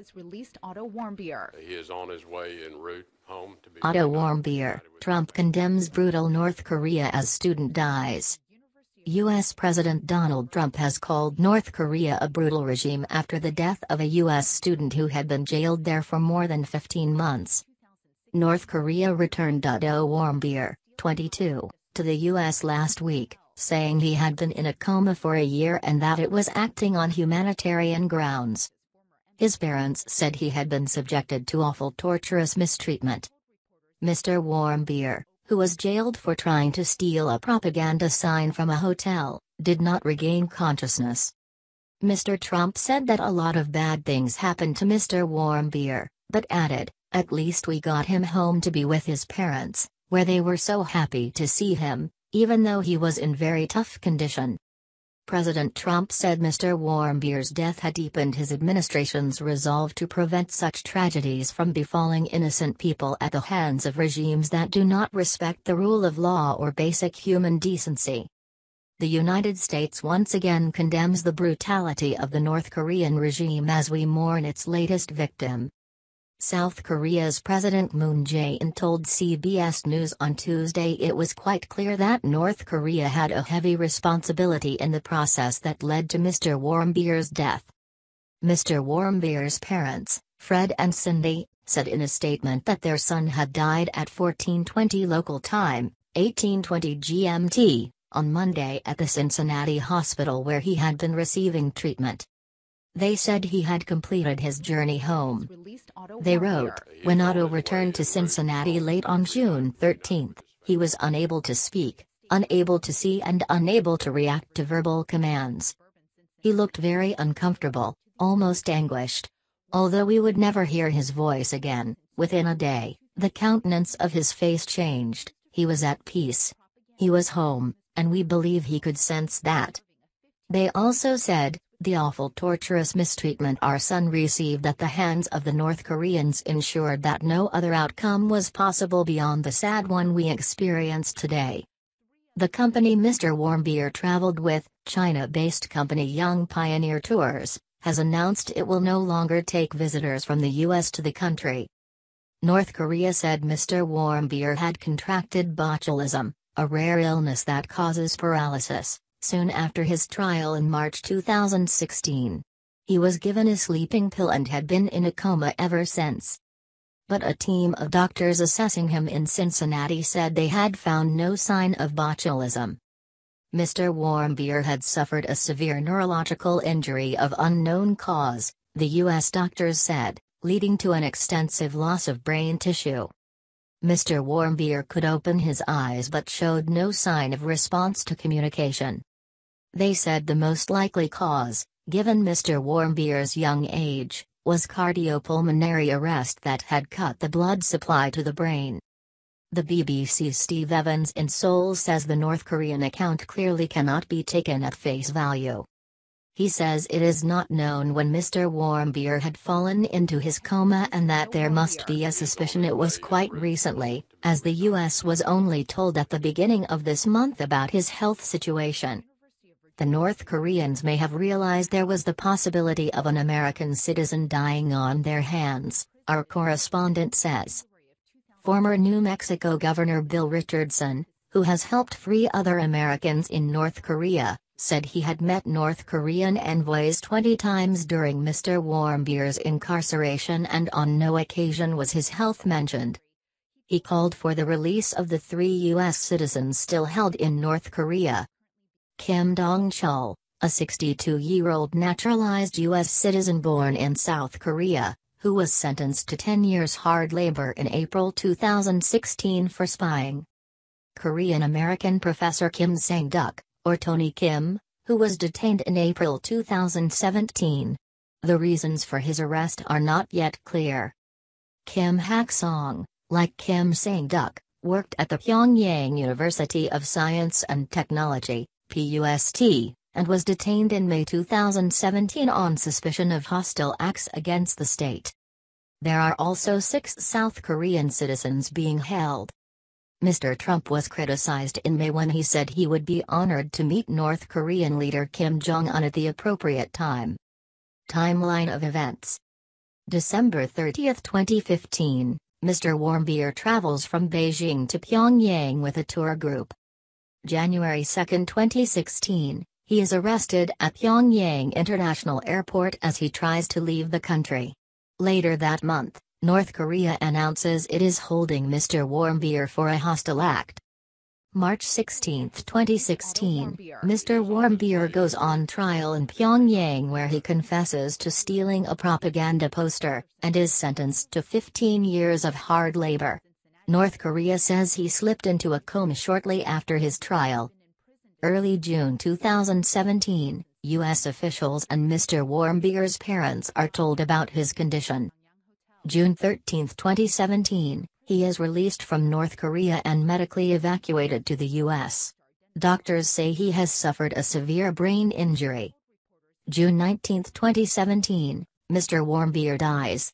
has released Otto Warmbier. He is on his way en route home to be Otto Warmbier, Trump condemns brutal North Korea as student dies. U.S. President Donald Trump has called North Korea a brutal regime after the death of a U.S. student who had been jailed there for more than 15 months. North Korea returned Otto Warmbier, 22, to the U.S. last week, saying he had been in a coma for a year and that it was acting on humanitarian grounds. His parents said he had been subjected to awful torturous mistreatment. Mr. Warmbier, who was jailed for trying to steal a propaganda sign from a hotel, did not regain consciousness. Mr. Trump said that a lot of bad things happened to Mr. Warmbier, but added, "At least we got him home to be with his parents, where they were so happy to see him, even though he was in very tough condition." President Trump said Mr. Warmbier's death had deepened his administration's resolve to prevent such tragedies from befalling innocent people at the hands of regimes that do not respect the rule of law or basic human decency. The United States once again condemns the brutality of the North Korean regime as we mourn its latest victim. South Korea's President Moon Jae-in told CBS News on Tuesday it was quite clear that North Korea had a heavy responsibility in the process that led to Mr. Warmbier's death. Mr. Warmbier's parents, Fred and Cindy, said in a statement that their son had died at 14:20 local time, 18:20 GMT, on Monday at the Cincinnati hospital where he had been receiving treatment. They said he had completed his journey home. They wrote, when Otto returned to Cincinnati late on June 13, he was unable to speak, unable to see and unable to react to verbal commands. He looked very uncomfortable, almost anguished. Although we would never hear his voice again, within a day, the countenance of his face changed, he was at peace. He was home, and we believe he could sense that. They also said, the awful torturous mistreatment our son received at the hands of the North Koreans ensured that no other outcome was possible beyond the sad one we experienced today. The company Mr. Warmbier traveled with, China-based company Young Pioneer Tours, has announced it will no longer take visitors from the U.S. to the country. North Korea said Mr. Warmbier had contracted botulism, a rare illness that causes paralysis, soon after his trial in March 2016. He was given a sleeping pill and had been in a coma ever since. But a team of doctors assessing him in Cincinnati said they had found no sign of botulism. Mr. Warmbier had suffered a severe neurological injury of unknown cause, the U.S. doctors said, leading to an extensive loss of brain tissue. Mr. Warmbier could open his eyes but showed no sign of response to communication. They said the most likely cause, given Mr. Warmbier's young age, was cardiopulmonary arrest that had cut the blood supply to the brain. The BBC's Steve Evans in Seoul says the North Korean account clearly cannot be taken at face value. He says it is not known when Mr. Warmbier had fallen into his coma and that there must be a suspicion it was quite recently, as the U.S. was only told at the beginning of this month about his health situation. The North Koreans may have realized there was the possibility of an American citizen dying on their hands, our correspondent says. Former New Mexico Governor Bill Richardson, who has helped free other Americans in North Korea, said he had met North Korean envoys 20 times during Mr. Warmbier's incarceration and on no occasion was his health mentioned. He called for the release of the 3 U.S. citizens still held in North Korea. Kim Dong-chul, a 62-year-old naturalized U.S. citizen born in South Korea, who was sentenced to 10 years hard labor in April 2016 for spying. Korean-American professor Kim Sang-duk, or Tony Kim, who was detained in April 2017. The reasons for his arrest are not yet clear. Kim Hak-song, like Kim Sang-duk, worked at the Pyongyang University of Science and Technology, PUST, and was detained in May 2017 on suspicion of hostile acts against the state. There are also 6 South Korean citizens being held. Mr. Trump was criticized in May when he said he would be honored to meet North Korean leader Kim Jong-un at the appropriate time. Timeline of events. December 30, 2015, Mr. Warmbier travels from Beijing to Pyongyang with a tour group. January 2, 2016, he is arrested at Pyongyang International Airport as he tries to leave the country. Later that month, North Korea announces it is holding Mr. Warmbier for a hostile act. March 16, 2016, Mr. Warmbier goes on trial in Pyongyang where he confesses to stealing a propaganda poster, and is sentenced to 15 years of hard labor. North Korea says he slipped into a coma shortly after his trial. Early June 2017, U.S. officials and Mr. Warmbier's parents are told about his condition. June 13, 2017, he is released from North Korea and medically evacuated to the U.S. Doctors say he has suffered a severe brain injury. June 19, 2017, Mr. Warmbier dies.